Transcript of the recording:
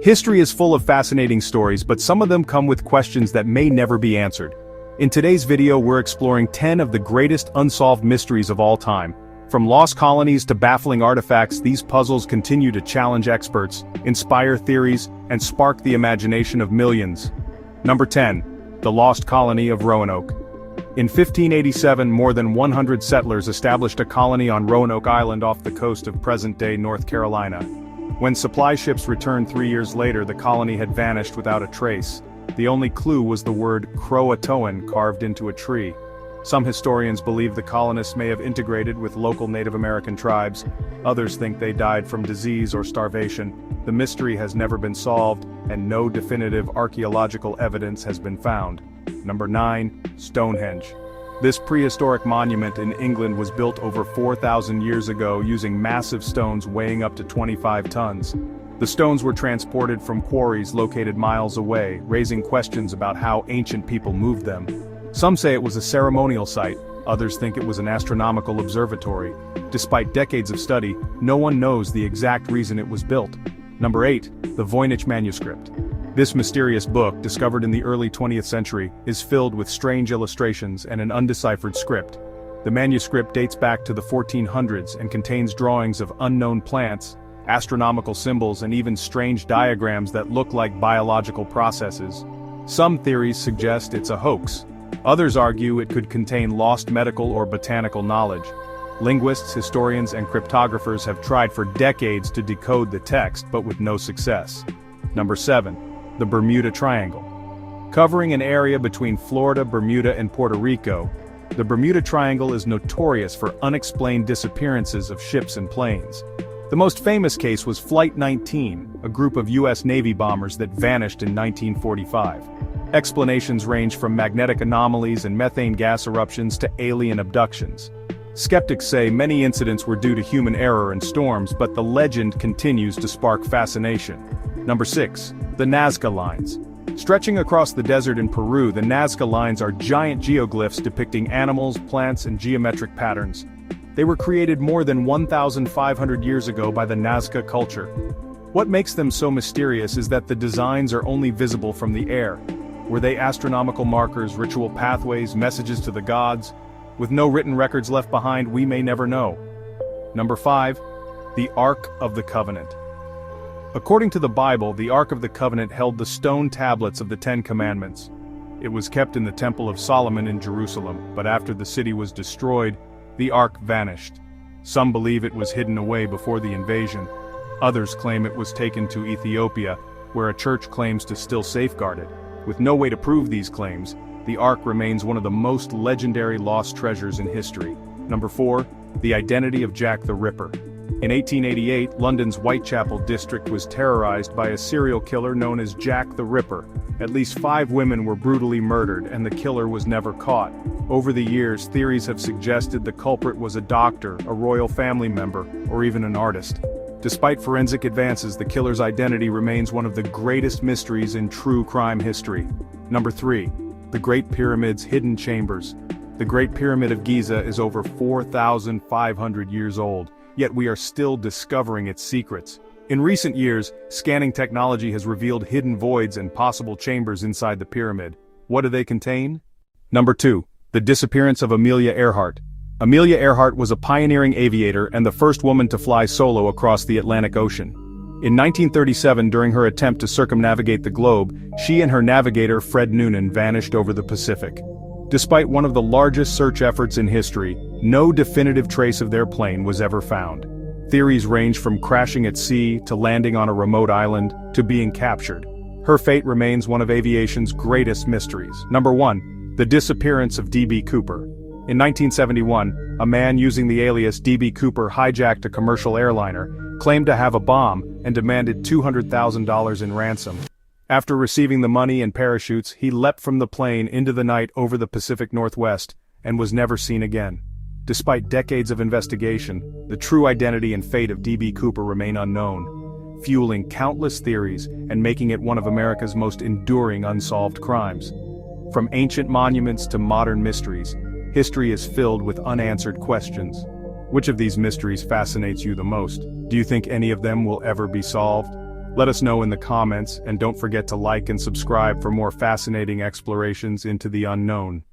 History is full of fascinating stories, but some of them come with questions that may never be answered. In today's video, we're exploring 10 of the greatest unsolved mysteries of all time. From lost colonies to baffling artifacts, these puzzles continue to challenge experts, inspire theories, and spark the imagination of millions. Number 10. The Lost Colony of Roanoke. In 1587, more than 100 settlers established a colony on Roanoke Island off the coast of present-day North Carolina. When supply ships returned 3 years later, the colony had vanished without a trace. The only clue was the word Croatoan carved into a tree. Some historians believe the colonists may have integrated with local Native American tribes. Others think they died from disease or starvation. The mystery has never been solved, and no definitive archaeological evidence has been found. Number 9. Stonehenge. This prehistoric monument in England was built over 4,000 years ago using massive stones weighing up to 25 tons. The stones were transported from quarries located miles away, raising questions about how ancient people moved them. Some say it was a ceremonial site, others think it was an astronomical observatory. Despite decades of study, no one knows the exact reason it was built. Number 8. The Voynich Manuscript. This mysterious book, discovered in the early 20th century, is filled with strange illustrations and an undeciphered script. The manuscript dates back to the 1400s and contains drawings of unknown plants, astronomical symbols, and even strange diagrams that look like biological processes. Some theories suggest it's a hoax. Others argue it could contain lost medical or botanical knowledge. Linguists, historians, and cryptographers have tried for decades to decode the text, but with no success. Number 7. The Bermuda Triangle. Covering an area between Florida, Bermuda, and Puerto Rico, the Bermuda Triangle is notorious for unexplained disappearances of ships and planes. The most famous case was Flight 19, a group of U.S. Navy bombers that vanished in 1945. Explanations range from magnetic anomalies and methane gas eruptions to alien abductions. Skeptics say many incidents were due to human error and storms, but the legend continues to spark fascination. Number 6. The Nazca Lines. Stretching across the desert in Peru, the Nazca Lines are giant geoglyphs depicting animals, plants, and geometric patterns. They were created more than 1,500 years ago by the Nazca culture. What makes them so mysterious is that the designs are only visible from the air. Were they astronomical markers, ritual pathways, messages to the gods? With no written records left behind, we may never know. Number 5. The Ark of the Covenant. According to the Bible, the Ark of the Covenant held the stone tablets of the Ten Commandments. It was kept in the Temple of Solomon in Jerusalem, but after the city was destroyed, the Ark vanished. Some believe it was hidden away before the invasion. Others claim it was taken to Ethiopia, where a church claims to still safeguard it. With no way to prove these claims, the Ark remains one of the most legendary lost treasures in history. Number 4. The Identity of Jack the Ripper. In 1888, London's Whitechapel district was terrorized by a serial killer known as Jack the Ripper. At least 5 women were brutally murdered, and the killer was never caught. Over the years, theories have suggested the culprit was a doctor, a royal family member, or even an artist. Despite forensic advances, the killer's identity remains one of the greatest mysteries in true crime history. Number 3. The Great Pyramid's Hidden Chambers. The Great Pyramid of Giza is over 4,500 years old, yet we are still discovering its secrets. In recent years, scanning technology has revealed hidden voids and possible chambers inside the pyramid. What do they contain? Number 2. The disappearance of Amelia Earhart. Amelia Earhart was a pioneering aviator and the first woman to fly solo across the Atlantic Ocean. In 1937, during her attempt to circumnavigate the globe, she and her navigator Fred Noonan vanished over the Pacific. Despite one of the largest search efforts in history, no definitive trace of their plane was ever found. Theories range from crashing at sea to landing on a remote island to being captured. Her fate remains one of aviation's greatest mysteries. Number 1. The disappearance of D.B. Cooper. In 1971, a man using the alias D.B. Cooper hijacked a commercial airliner, claimed to have a bomb, and demanded $200,000 in ransom. After receiving the money and parachutes, he leapt from the plane into the night over the Pacific Northwest, and was never seen again. Despite decades of investigation, the true identity and fate of D.B. Cooper remain unknown, fueling countless theories and making it one of America's most enduring unsolved crimes. From ancient monuments to modern mysteries, history is filled with unanswered questions. Which of these mysteries fascinates you the most? Do you think any of them will ever be solved? Let us know in the comments, and don't forget to like and subscribe for more fascinating explorations into the unknown.